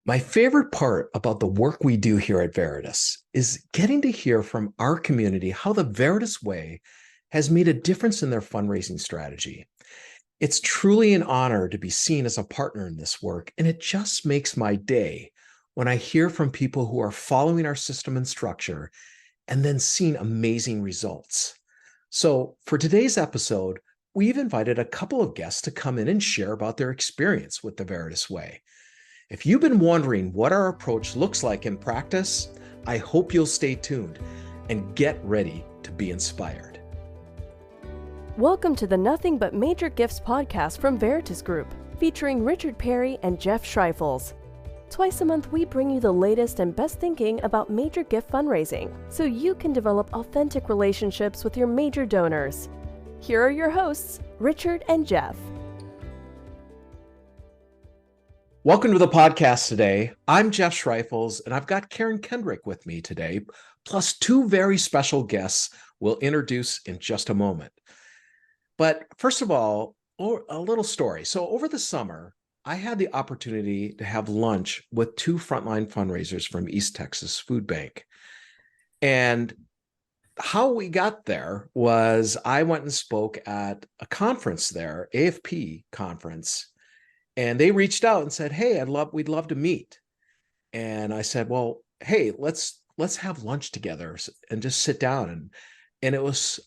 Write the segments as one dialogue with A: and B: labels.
A: My favorite part about the work we do here at Veritus is getting to hear from our community how the Veritus Way has made a difference in their fundraising strategy. It's truly an honor to be seen as a partner in this work, and it just makes my day when I hear from people who are following our system and structure and then seeing amazing results. So, for today's episode, we've invited a couple of guests to come in and share about their experience with the Veritus Way. If you've been wondering what our approach looks like in practice, I hope you'll stay tuned and get ready to be inspired.
B: Welcome to the Nothing But Major Gifts podcast from Veritus Group, featuring Richard Perry and Jeff Schreifels. Twice a month, we bring you the latest and best thinking about major gift fundraising, so you can develop authentic relationships with your major donors. Here are your hosts, Richard and Jeff.
A: Welcome to the podcast today. I'm Jeff Schreifels, and I've got Karen Kendrick with me today, plus two very special guests we'll introduce in just a moment. But first of all, a little story. So over the summer, I had the opportunity to have lunch with two frontline fundraisers from East Texas Food Bank. And how we got there was I went and spoke at a conference there, AFP conference, and they reached out and said, "Hey, we'd love to meet." And I said, "Well, hey, let's have lunch together and just sit down." And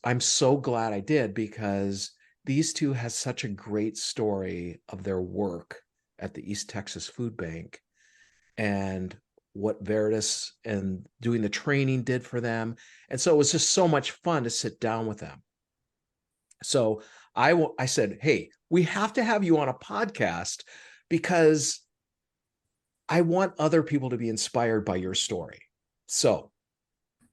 A: I'm so glad I did, because these two has such a great story of their work at the East Texas Food Bank and what Veritus and doing the training did for them. And so it was just so much fun to sit down with them. So I said, "Hey, we have to have you on a podcast because I want other people to be inspired by your story." So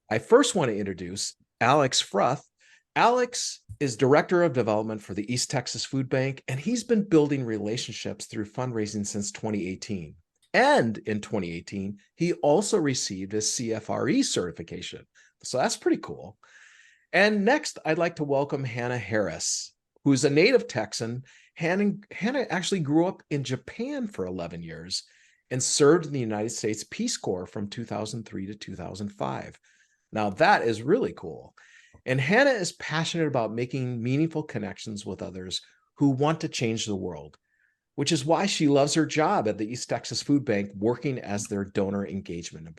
A: I first want to introduce Alex Fruth. Alex is Director of Development for the East Texas Food Bank, and he's been building relationships through fundraising since 2018. And in 2018, he also received his CFRE certification. So that's pretty cool. And next, I'd like to welcome Hannah Harris, who's a native Texan. Hannah actually grew up in Japan for 11 years and served in the United States Peace Corps from 2003 to 2005. Now, that is really cool. And Hannah is passionate about making meaningful connections with others who want to change the world, which is why she loves her job at the East Texas Food Bank, working as their donor engagement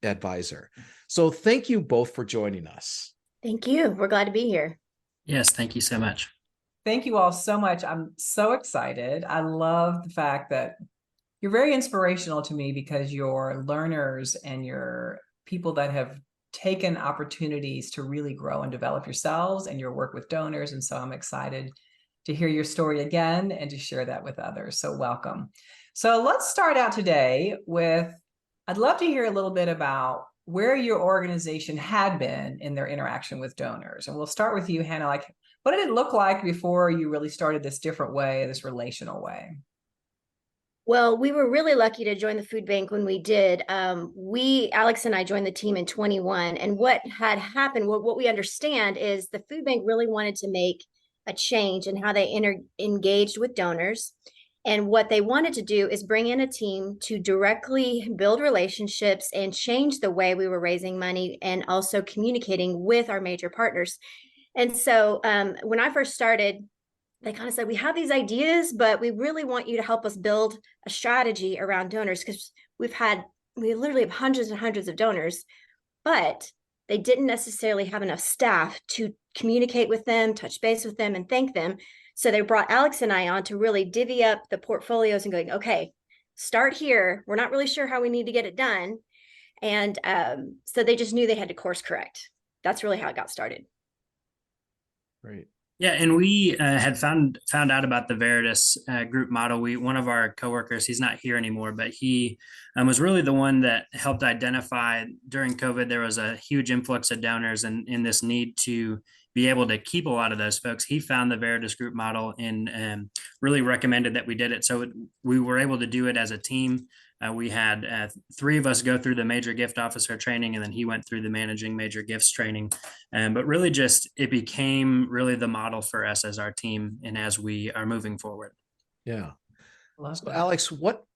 A: advisor. So thank you both for joining us.
C: Thank you. We're glad to be here.
D: Yes, thank you so much.
E: Thank you all so much. I'm so excited. I love the fact that you're very inspirational to me, because you're learners and you're people that have taken opportunities to really grow and develop yourselves and your work with donors. And so I'm excited to hear your story again and to share that with others. So welcome. So let's start out today with, I'd love to hear a little bit about where your organization had been in their interaction with donors. And we'll start with you, Hannah. Like, what did it look like before you really started this different way, this relational way?
C: Well, we were really lucky to join the food bank when we did. Alex and I joined the team in 21. And what had happened, what we understand is the food bank really wanted to make a change in how they engaged with donors. And what they wanted to do is bring in a team to directly build relationships and change the way we were raising money and also communicating with our major partners. And so when I first started, they kind of said, "We have these ideas, but we really want you to help us build a strategy around donors, because we literally have hundreds and hundreds of donors," but they didn't necessarily have enough staff to communicate with them, touch base with them, and thank them. So they brought Alex and I on to really divvy up the portfolios and going, "Okay, start here. We're not really sure how we need to get it done." And so they just knew they had to course correct. That's really how it got started.
A: Great.
D: Yeah, and we had found out about the Veritus group model. One of our coworkers, he's not here anymore, but he was really the one that helped identify during COVID. There was a huge influx of donors, and in this need to be able to keep a lot of those folks, he found the Veritus group model and really recommended that we did it. So we were able to do it as a team. We had three of us go through the major gift officer training, and then he went through the managing major gifts training. But really just, it became really the model for us as our team and as we are moving forward.
A: Yeah.
E: Love
A: So,
E: that.
A: Alex,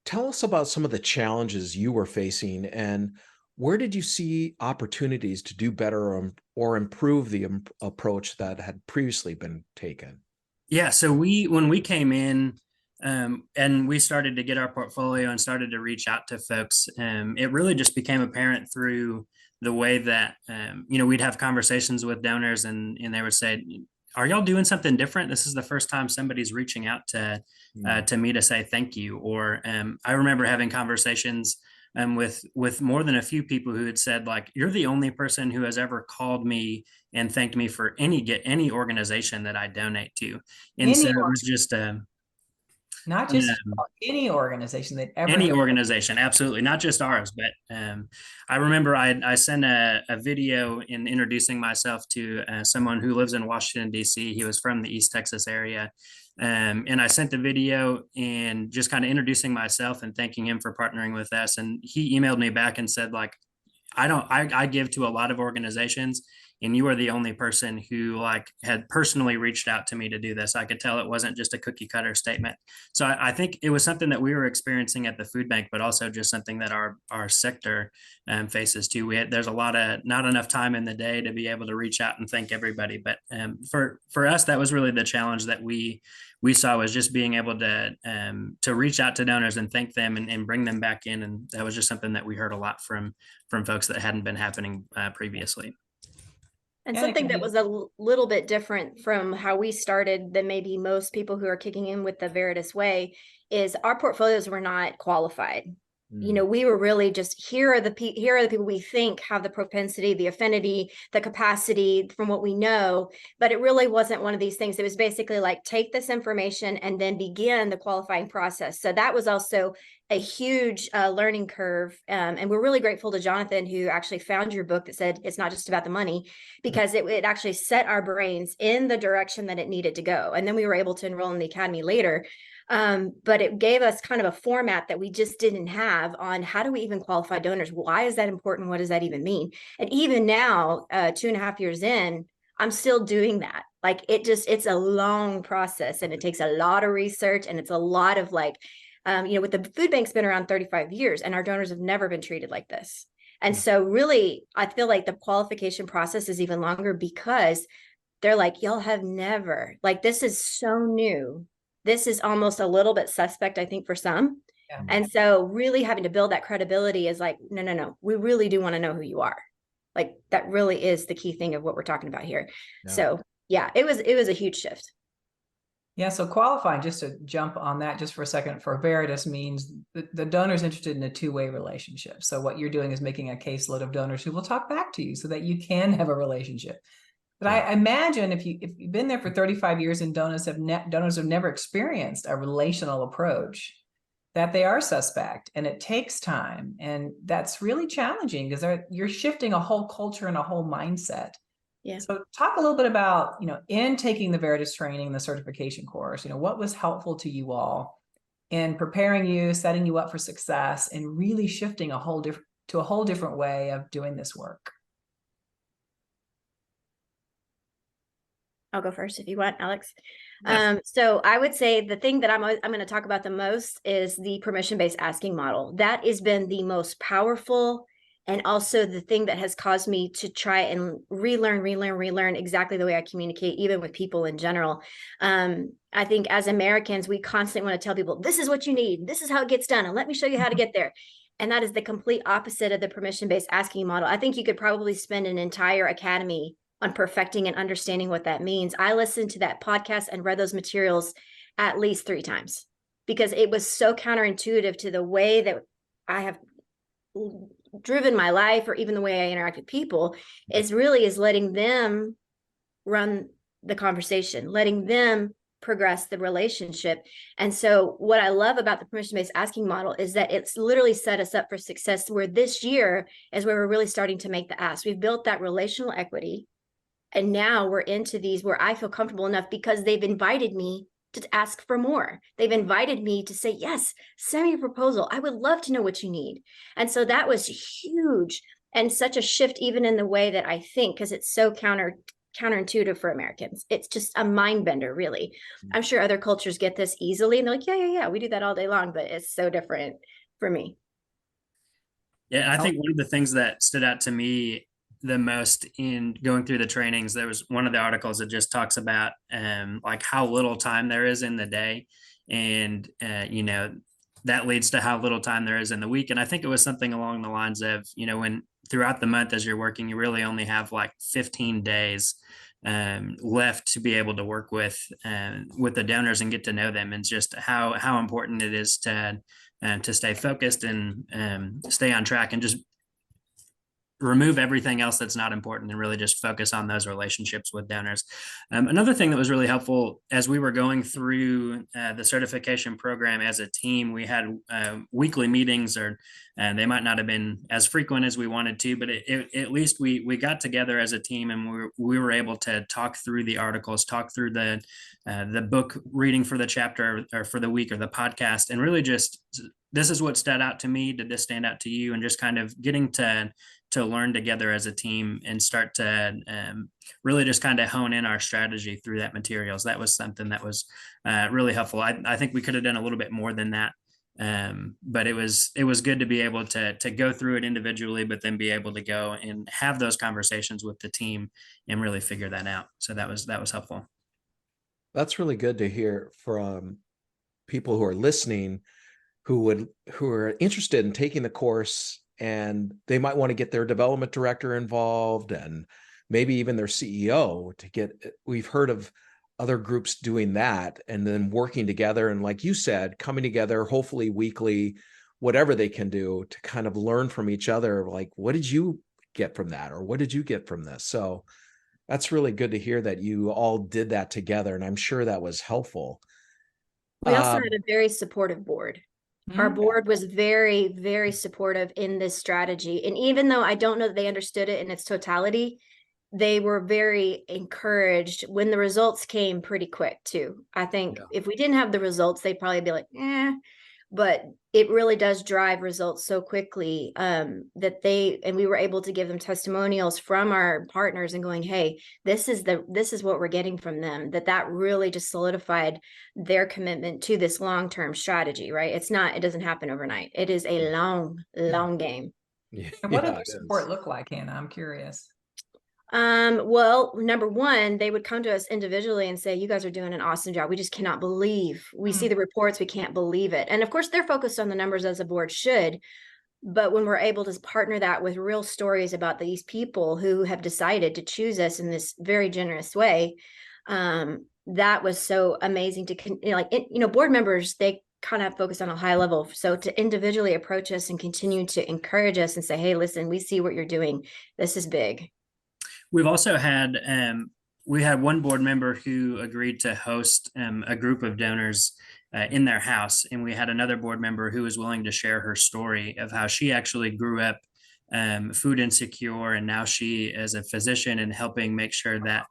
A: tell us about some of the challenges you were facing, and where did you see opportunities to do better or improve the approach that had previously been taken?
D: Yeah, so when we came in, and we started to get our portfolio and started to reach out to folks, it really just became apparent through the way that we'd have conversations with donors, and they would say, "Are y'all doing something different? This is the first time somebody's reaching out to me to say thank you." Or I remember having conversations with more than a few people who had said, like, "You're the only person who has ever called me and thanked me for any organization that I donate to." And so
E: Any,
D: it was just
E: not just any organization that ever
D: any
E: had.
D: organization, absolutely, not just ours. But I remember I sent a video in introducing myself to someone who lives in Washington, D.C. He was from the East Texas area. And I sent the video and just kind of introducing myself and thanking him for partnering with us. And he emailed me back and said, like, I give to a lot of organizations, and you are the only person who like had personally reached out to me to do this. I could tell it wasn't just a cookie cutter statement. So I think it was something that we were experiencing at the food bank, but also just something that our sector faces too. There's a lot of not enough time in the day to be able to reach out and thank everybody. But for us, that was really the challenge that we saw, was just being able to reach out to donors and thank them and bring them back in. And that was just something that we heard a lot from folks that hadn't been happening previously.
C: And
E: And it
C: something
E: can
C: that
E: be-
C: was a little bit different from how we started than maybe most people who are kicking in with the Veritus Way is our portfolios were not qualified. You know, we were really just, here are the people we think have the propensity, the affinity, the capacity from what we know. But it really wasn't one of these things. It was basically like, take this information and then begin the qualifying process. So that was also a huge learning curve. And we're really grateful to Jonathan, who actually found your book that said it's not just about the money, because it actually set our brains in the direction that it needed to go. And then we were able to enroll in the academy later. But it gave us kind of a format that we just didn't have on how do we even qualify donors? Why is that important? What does that even mean? And even now, 2.5 years in, I'm still doing that. Like it's a long process, and it takes a lot of research, and it's a lot of like, with the food bank's been around 35 years and our donors have never been treated like this. And so really, I feel like the qualification process is even longer because they're like, y'all have never, like, this is so new. This is almost a little bit suspect, I think, for some.
E: Yeah.
C: And so really having to build that credibility is like, no, we really do want to know who you are. Like, that really is the key thing of what we're talking about here.
A: Yeah.
C: So yeah, it was a huge shift.
E: Yeah, so qualifying, just to jump on that just for a second, for Veritus means the donor's interested in a two-way relationship. So what you're doing is making a caseload of donors who will talk back to you so that you can have a relationship. But I imagine if you've been there for 35 years and donors have never experienced a relational approach, that they are suspect, and it takes time, and that's really challenging because you're shifting a whole culture and a whole mindset.
C: Yeah.
E: So talk a little bit about, in taking the Veritus training, the certification course, what was helpful to you all in preparing you, setting you up for success, and really shifting to a whole different way of doing this work.
C: I'll go first if you want, Alex.
D: Yes.
C: So I would say the thing that I'm going to talk about the most is the permission-based asking model. That has been the most powerful, and also the thing that has caused me to try and relearn exactly the way I communicate, even with people in general. I think as Americans, we constantly want to tell people, this is what you need. This is how it gets done. And let me show you how to get there. And that is the complete opposite of the permission-based asking model. I think you could probably spend an entire academy on perfecting and understanding what that means. I listened to that podcast and read those materials at least 3 times because it was so counterintuitive to the way that I have driven my life, or even the way I interact with people, is letting them run the conversation, letting them progress the relationship. And so what I love about the permission-based asking model is that it's literally set us up for success, where this year is where we're really starting to make the ask. We've built that relational equity. And now we're into these where I feel comfortable enough because they've invited me to ask for more. They've invited me to say, yes, send me a proposal. I would love to know what you need. And so that was huge, and such a shift even in the way that I think, because it's so counterintuitive for Americans. It's just a mind bender, really. I'm sure other cultures get this easily and they're like, yeah, we do that all day long, but it's so different for me.
D: Yeah, I think one of the things that stood out to me the most in going through the trainings, there was one of the articles that just talks about like how little time there is in the day, and that leads to how little time there is in the week. And I think it was something along the lines of, when throughout the month as you're working, you really only have like 15 days left to be able to work with the donors and get to know them, and just how important it is to stay focused and stay on track and just remove everything else that's not important and really just focus on those relationships with donors. Another thing that was really helpful as we were going through the certification program as a team, we had weekly meetings, or they might not have been as frequent as we wanted to, but at least we got together as a team, and we were able to talk through the articles, talk through the book reading for the chapter or for the week or the podcast, and really just, this is what stood out to me. Did this stand out to you? And just kind of getting to learn together as a team and start to really just kind of hone in our strategy through that materials. That was something that was really helpful. I think we could have done a little bit more than that. But it was good to be able to go through it individually, but then be able to go and have those conversations with the team and really figure that out. So that was helpful.
A: That's really good to hear from people who are listening, who are interested in taking the course, and they might want to get their development director involved and maybe even their CEO to get. We've heard of other groups doing that and then working together. And like you said, coming together, hopefully weekly, whatever they can do to kind of learn from each other. Like, what did you get from that? Or what did you get from this? So that's really good to hear that you all did that together. And I'm sure that was helpful.
C: We also had a very supportive board. Our board was very, very supportive in this strategy. And even though I don't know that they understood it in its totality, they were very encouraged when the results came pretty quick too. I think if we didn't have the results, they'd probably be like, but it really does drive results so quickly and we were able to give them testimonials from our partners and going, hey, this is what we're getting from them, that really just solidified their commitment to this long-term strategy, right? It doesn't happen overnight. It is a long game.
E: And what did their support look like, Hannah? I'm curious.
C: Well, number one, they would come to us individually and say, you guys are doing an awesome job. We just cannot believe. We see the reports, we can't believe it. And of course, they're focused on the numbers, as a board should. But when we're able to partner that with real stories about these people who have decided to choose us in this very generous way, that was so amazing to, board members, they kind of focus on a high level. So to individually approach us and continue to encourage us and say, hey, listen, we see what you're doing. This is big.
D: We've also had we had one board member who agreed to host a group of donors in their house, and we had another board member who was willing to share her story of how she actually grew up food insecure, and now she is a physician and helping make sure that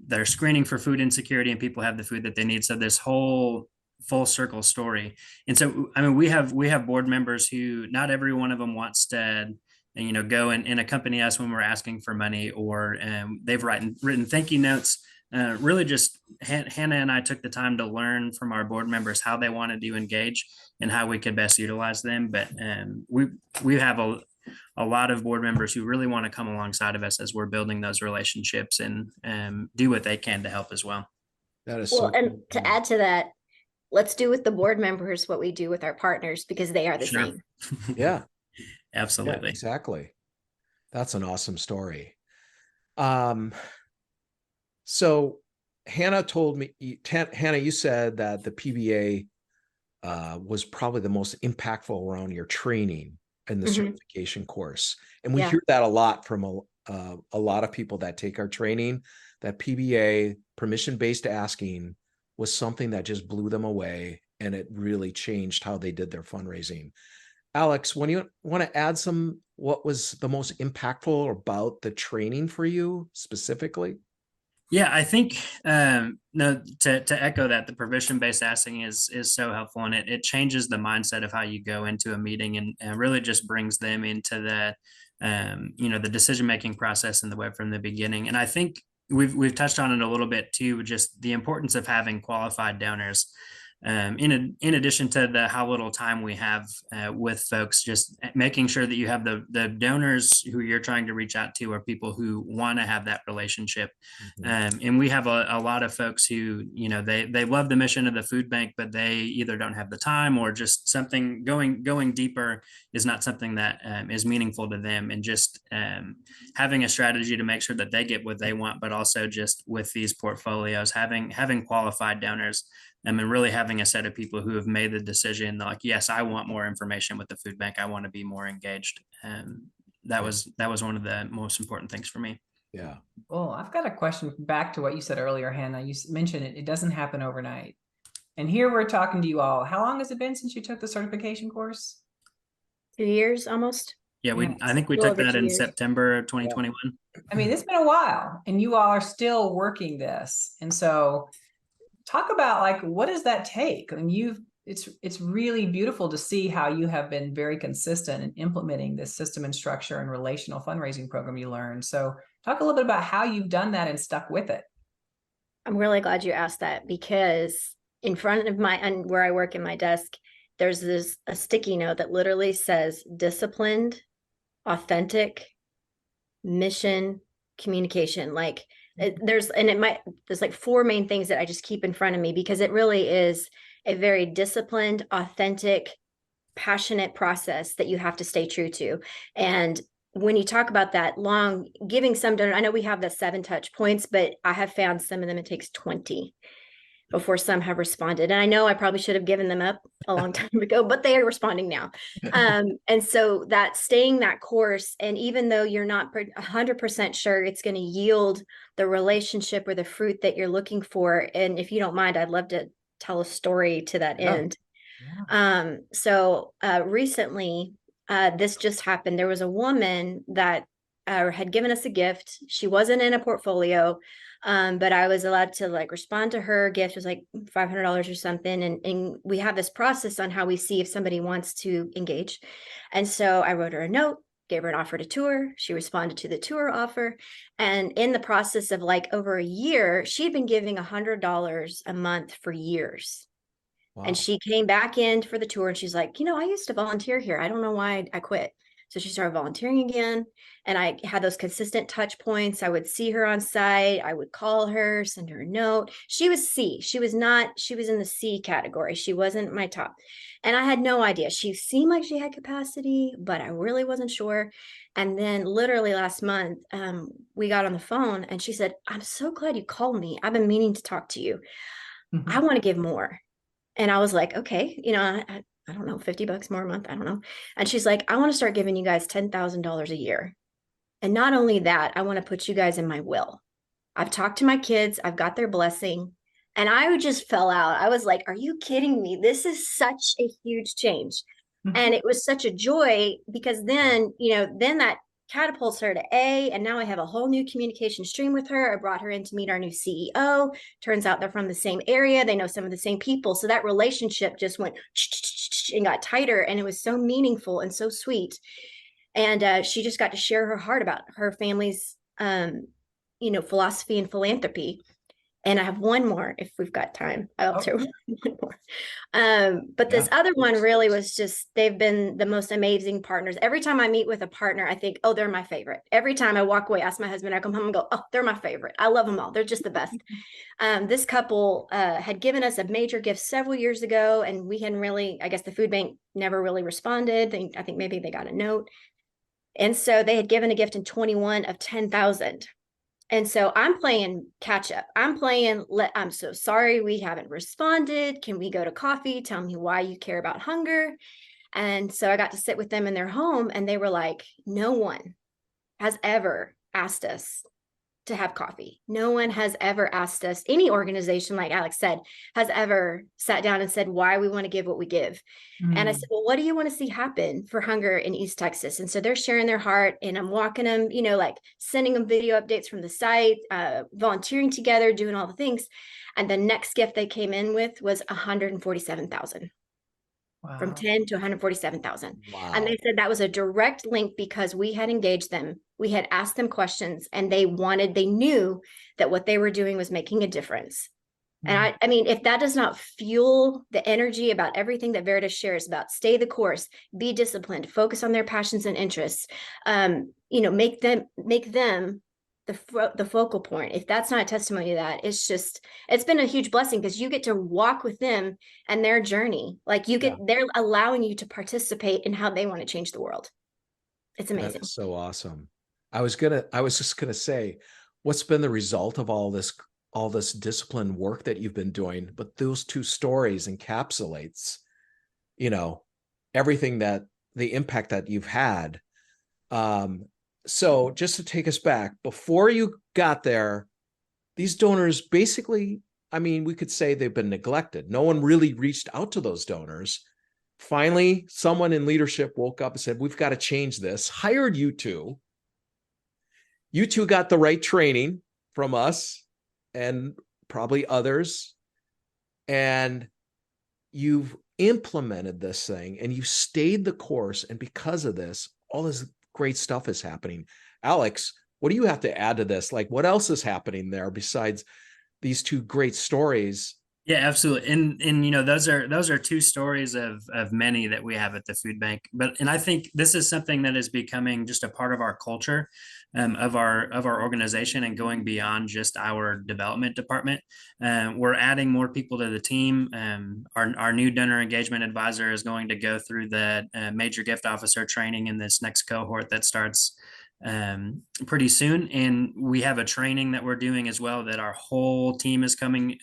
D: they're screening for food insecurity and people have the food that they need. So this whole full circle story. And so, I mean, we have board members who not every one of them wants to go and accompany us when we're asking for money, or they've written thank you notes. Really just Hannah and I took the time to learn from our board members how they wanted to engage and how we could best utilize them. But we have a lot of board members who really want to come alongside of us as we're building those relationships and do what they can to help as well.
A: That is
C: well, and to add to that, let's do with the board members what we do with our partners, because they are the same.
A: Yeah.
D: Absolutely.
A: Yeah, exactly. That's an awesome story. So Hannah told me, Hannah, you said that the PBA was probably the most impactful around your training in the certification course. And we hear that a lot from a lot of people that take our training, that PBA, permission-based asking, was something that just blew them away, and it really changed how they did their fundraising. Alex, when you want to add what was the most impactful about the training for you specifically?
D: Yeah, I think to echo that, the permission-based asking is so helpful, and it changes the mindset of how you go into a meeting and really just brings them into the decision-making process in the web from the beginning. And I think we've touched on it a little bit too, just the importance of having qualified donors. In addition to how little time we have with folks, just making sure that you have the donors who you're trying to reach out to are people who want to have that relationship. And we have a lot of folks who, they love the mission of the food bank, but they either don't have the time or just something going deeper is not something that is meaningful to them. And just having a strategy to make sure that they get what they want, but also just with these portfolios, having qualified donors. And really having a set of people who have made the decision, like, yes, I want more information with the food bank. I want to be more engaged. And that was one of the most important things for me.
A: Yeah.
E: Well, I've got a question back to what you said earlier, Hannah. You mentioned it doesn't happen overnight. And here we're talking to you all. How long has it been since you took the certification course?
C: 2 years almost.
D: Yeah,
E: Yes.
D: I think we took that in September of 2021.
E: I mean, it's been a while, and you all are still working this. And so talk about, like, what does that take? I mean, it's really beautiful to see how you have been very consistent in implementing this system and structure and relational fundraising program you learned. So talk a little bit about how you've done that and stuck with it.
C: I'm really glad you asked that, because in front of where I work in my desk, there's a sticky note that literally says disciplined, authentic, mission, communication. Like there's like 4 main things that I just keep in front of me, because it really is a very disciplined, authentic, passionate process that you have to stay true to. And when you talk about that giving some donor, I know we have the 7 touch points, but I have found some of them, it takes 20 before some have responded. And I know I probably should have given them up a long time ago, but they are responding now. And so that staying that course, and even though you're not 100% sure it's going to yield the relationship or the fruit that you're looking for, and if you don't mind, I'd love to tell a story to that end. Yeah. Recently, this just happened. There was a woman that had given us a gift. She wasn't in a portfolio, but I was allowed to respond to her gift. It was like $500 or something. And we have this process on how we see if somebody wants to engage. And so I wrote her a note, gave her an offer to tour. She responded to the tour offer. And in the process of over a year, she'd been giving $100 a month for years. Wow. And she came back in for the tour and she's like, I used to volunteer here. I don't know why I quit. So she started volunteering again. And I had those consistent touch points. I would see her on site. I would call her, send her a note. She was C. She was in the C category. She wasn't my top. And I had no idea. She seemed like she had capacity, but I really wasn't sure. And then literally last month, we got on the phone and she said, I'm so glad you called me. I've been meaning to talk to you. Mm-hmm. I want to give more. And I was like, okay, I don't know, $50 more a month. I don't know. And she's like, I want to start giving you guys $10,000 a year. And not only that, I want to put you guys in my will. I've talked to my kids. I've got their blessing. And I just fell out. I was like, are you kidding me? This is such a huge change. Mm-hmm. And it was such a joy, because then that catapults her to A, and now I have a whole new communication stream with her. I brought her in to meet our new CEO. Turns out they're from the same area. They know some of the same people. So that relationship just went and got tighter, and it was so meaningful and so sweet. And she just got to share her heart about her family's, philosophy and philanthropy. And I have one more if we've got time. I'll share one more. But this other one really was just, they've been the most amazing partners. Every time I meet with a partner, I think, oh, they're my favorite. Every time I walk away, ask my husband, I come home and go, oh, they're my favorite. I love them all. They're just the best. This couple had given us a major gift several years ago, and we hadn't really, I guess the food bank never really responded. I think maybe they got a note. And so they had given a gift in 21 of 10,000. And so I'm playing catch up. I'm so sorry we haven't responded. Can we go to coffee? Tell me why you care about hunger. And so I got to sit with them in their home, and they were like, no one has ever asked us to have coffee. No one has ever asked us, any organization, like Alex said, has ever sat down and said why we want to give what we give. And I said, well, what do you want to see happen for hunger in East Texas? And so they're sharing their heart, and I'm walking them, sending them video updates from the site, volunteering together, doing all the things. And the next gift they came in with was $147,000. from
E: Wow.
C: 10 to 147,000.
A: Wow.
C: And they said that was a direct link because we had engaged them. We had asked them questions and they knew that what they were doing was making a difference. And I mean, if that does not fuel the energy about everything that Veritus shares about stay the course, be disciplined, focus on their passions and interests, make them the focal point. If that's not a testimony to that, it's been a huge blessing because you get to walk with them and their journey. Like they're allowing you to participate in how they want to change the world. It's amazing.
A: That is so awesome. I was just gonna say, what's been the result of all this disciplined work that you've been doing? But those two stories encapsulates, everything that the impact that you've had. So just to take us back, before you got there, these donors basically, I mean, we could say they've been neglected. No one really reached out to those donors. Finally, someone in leadership woke up and said, we've got to change this, hired you two. You two got the right training from us and probably others. And you've implemented this thing and you stayed the course. And because of this, all this great stuff is happening. Alex, what do you have to add to this? Like, what else is happening there besides these two great stories?
D: Yeah, absolutely. And those are two stories of many that we have at the food bank. And I think this is something that is becoming just a part of our culture, of our organization, and going beyond just our development department. We're adding more people to the team. Our new donor engagement advisor is going to go through the major gift officer training in this next cohort that starts pretty soon. And we have a training that we're doing as well that our whole team is coming.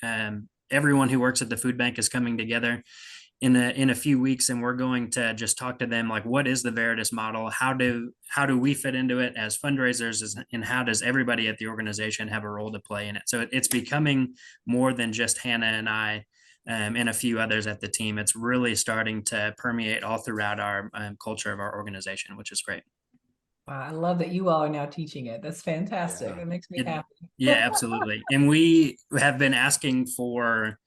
D: Everyone who works at the food bank is coming together in a few weeks, and we're going to just talk to them like, what is the Veritus model? How do we fit into it as fundraisers, and how does everybody at the organization have a role to play in it? So it's becoming more than just Hannah and I and a few others at the team. It's really starting to permeate all throughout our culture of our organization, which is great.
E: Wow, I love that you all are now teaching it. That's fantastic.
A: Yeah.
E: It makes me happy.
D: Yeah, absolutely. And we have been asking for,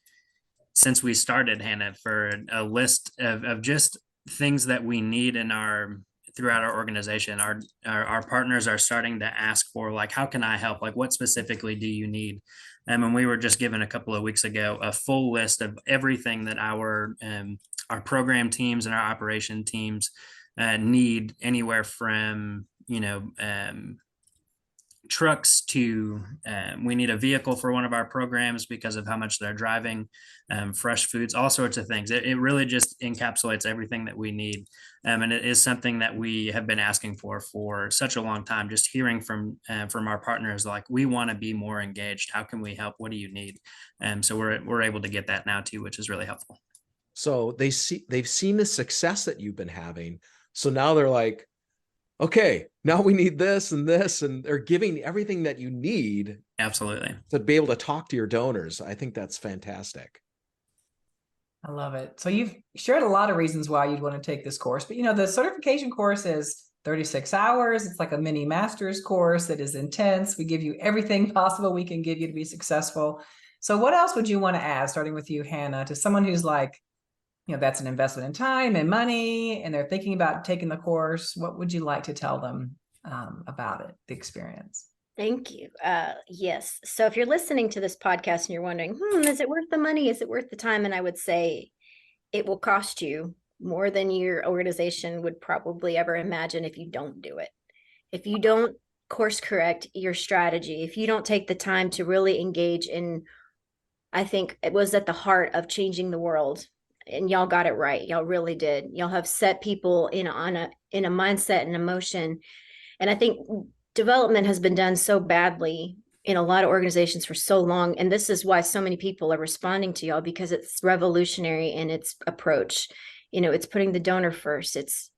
D: since we started, Hannah, for a list of just things that we need throughout our organization. Our partners are starting to ask for, like, how can I help? Like, what specifically do you need? And we were just given a couple of weeks ago a full list of everything that our program teams and our operation teams need, anywhere from trucks to we need a vehicle for one of our programs because of how much they're driving, fresh foods, all sorts of things. It really just encapsulates everything that we need, and it is something that we have been asking for such a long time. Just hearing from our partners, like, we want to be more engaged. How can we help? What do you need? So we're able to get that now too, which is really helpful.
A: So they've seen the success that you've been having. So now they're like, okay, now we need this, and they're giving everything that you need.
D: Absolutely.
A: To be able to talk to your donors. I think that's fantastic.
E: I love it. So you've shared a lot of reasons why you'd want to take this course, but the certification course is 36 hours. It's like a mini master's course that is intense. We give you everything possible we can give you to be successful. So what else would you want to add, starting with you, Hannah, to someone who's like, that's an investment in time and money, and they're thinking about taking the course? What would you like to tell them about it, the experience?
C: Thank you. Yes. So if you're listening to this podcast and you're wondering, is it worth the money? Is it worth the time? And I would say it will cost you more than your organization would probably ever imagine if you don't do it. If you don't course correct your strategy, if you don't take the time to really engage in, I think it was at the heart of changing the world. And y'all got it right. Y'all really did. Y'all have set people in a mindset and emotion. And I think development has been done so badly in a lot of organizations for so long. And this is why so many people are responding to y'all, because it's revolutionary in its approach. It's putting the donor first. It's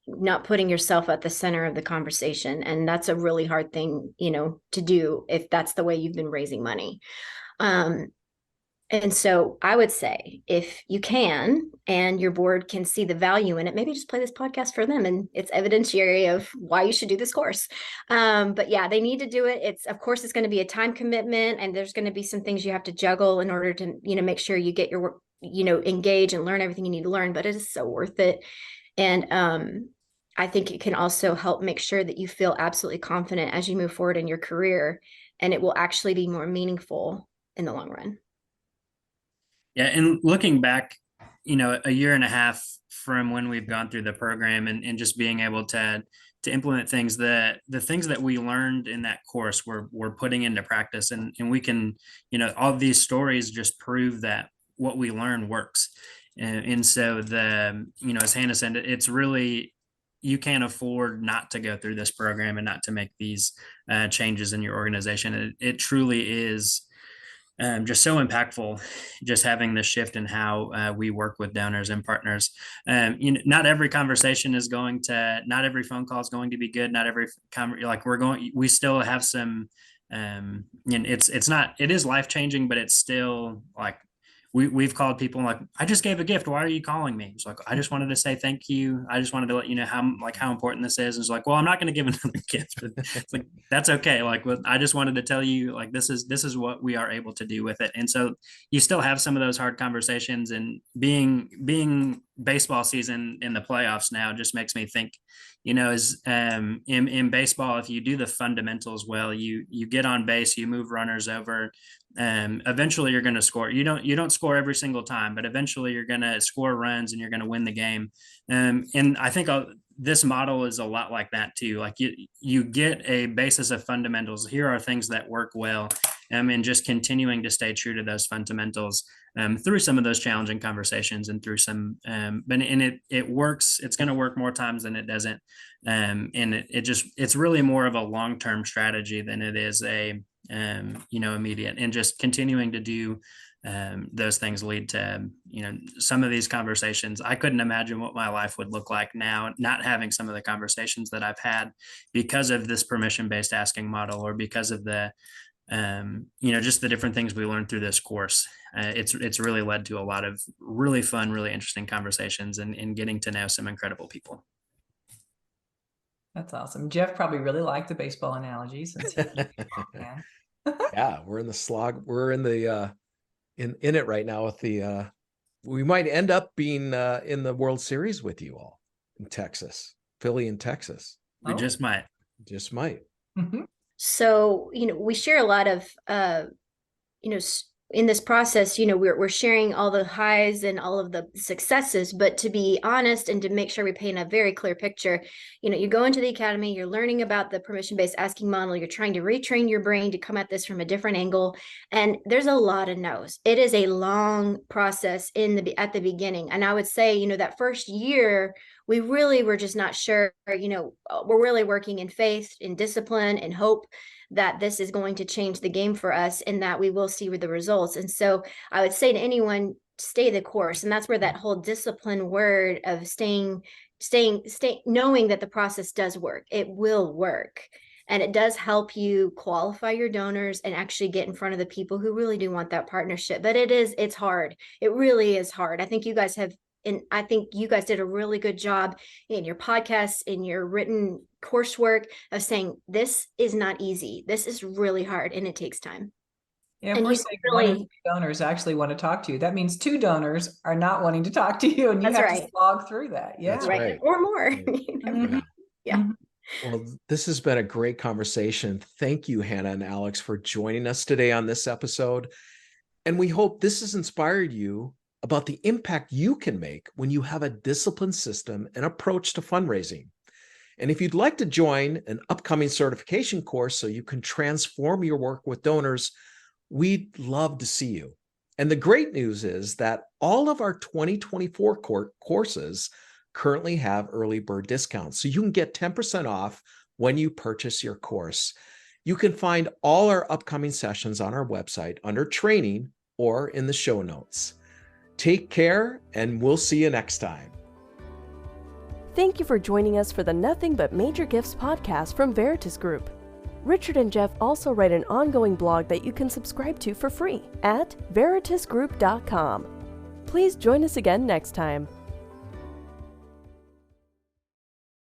C: not putting yourself at the center of the conversation. And that's a really hard thing, to do if that's the way you've been raising money. And so I would say, if you can, and your board can see the value in it, maybe just play this podcast for them, and it's evidentiary of why you should do this course. But yeah, they need to do it. Of course, it's going to be a time commitment, and there's going to be some things you have to juggle in order to, make sure you get your engage and learn everything you need to learn, but it is so worth it. And I think it can also help make sure that you feel absolutely confident as you move forward in your career, and it will actually be more meaningful in the long run.
D: Yeah. And looking back, a year and a half from when we've gone through the program and just being able to implement things, the things that we learned in that course we're putting into practice, and we can, all of these stories just prove that what we learn works. And so as Hannah said, it's really, you can't afford not to go through this program and not to make these changes in your organization. It truly is just so impactful, just having this shift in how we work with donors and partners. Not every conversation is not every phone call is going to be good. Not every we still have some, it is life-changing, but it's still like, we've called people like, I just gave a gift. Why are you calling me? It's like, I just wanted to say thank you. I just wanted to let you know how important this is. It's like, well, I'm not going to give another gift. It's like, that's okay. Like, I just wanted to tell you, like, this is what we are able to do with it. And so you still have some of those hard conversations, and being baseball season in the playoffs now just makes me think, is in baseball, if you do the fundamentals well, you get on base, you move runners over, eventually you're going to score. You don't score every single time, but eventually you're going to score runs and you're going to win the game. And I think this model is a lot like that too. Like you get a basis of fundamentals. Here are things that work well, and just continuing to stay true to those fundamentals through some of those challenging conversations and through some, but it works. It's going to work more times than it doesn't. And it's really more of a long-term strategy than it is a, immediate, and just continuing to do those things lead to, some of these conversations. I couldn't imagine what my life would look like now, not having some of the conversations that I've had because of this permission-based asking model, or because of the, just the different things we learned through this course. It's really led to a lot of really fun, really interesting conversations, and getting to know some incredible people.
E: That's awesome. Jeff probably really liked the baseball analogy since
A: yeah, we're in the slog. We're in the in it right now with the we might end up being in the World Series with you all in Texas, Philly and Texas.
D: We just might.
E: Mm-hmm.
C: So, we share a lot of, in this process, we're sharing all the highs and all of the successes, but to be honest and to make sure we paint a very clear picture, you go into the academy, you're learning about the permission-based asking model, you're trying to retrain your brain to come at this from a different angle. And there's a lot of no's. It is a long process at the beginning. And I would say, that first year, we really were just not sure, we're really working in faith, in discipline, and hope that this is going to change the game for us and that we will see the results. And so I would say to anyone, stay the course. And that's where that whole discipline word of staying, knowing that the process does work. It will work. And it does help you qualify your donors and actually get in front of the people who really do want that partnership. But it's hard. It really is hard. I think you guys did a really good job in your podcasts, in your written coursework, of saying this is not easy. This is really hard and it takes time.
E: Yeah, if we're saying one of the donors actually want to talk to you, that means 2 donors are not wanting to talk to you, and you have to slog through that. Yeah,
A: that's right.
C: Or more.
A: Yeah. Well, this has been a great conversation. Thank you, Hannah and Alex, for joining us today on this episode. And we hope this has inspired you about the impact you can make when you have a disciplined system and approach to fundraising. And if you'd like to join an upcoming certification course so you can transform your work with donors, we'd love to see you. And the great news is that all of our 2024 courses currently have early bird discounts, so you can get 10% off when you purchase your course. You can find all our upcoming sessions on our website under training or in the show notes. Take care, and we'll see you next time.
B: Thank you for joining us for the Nothing But Major Gifts podcast from Veritus Group. Richard and Jeff also write an ongoing blog that you can subscribe to for free at veritusgroup.com. Please join us again next time.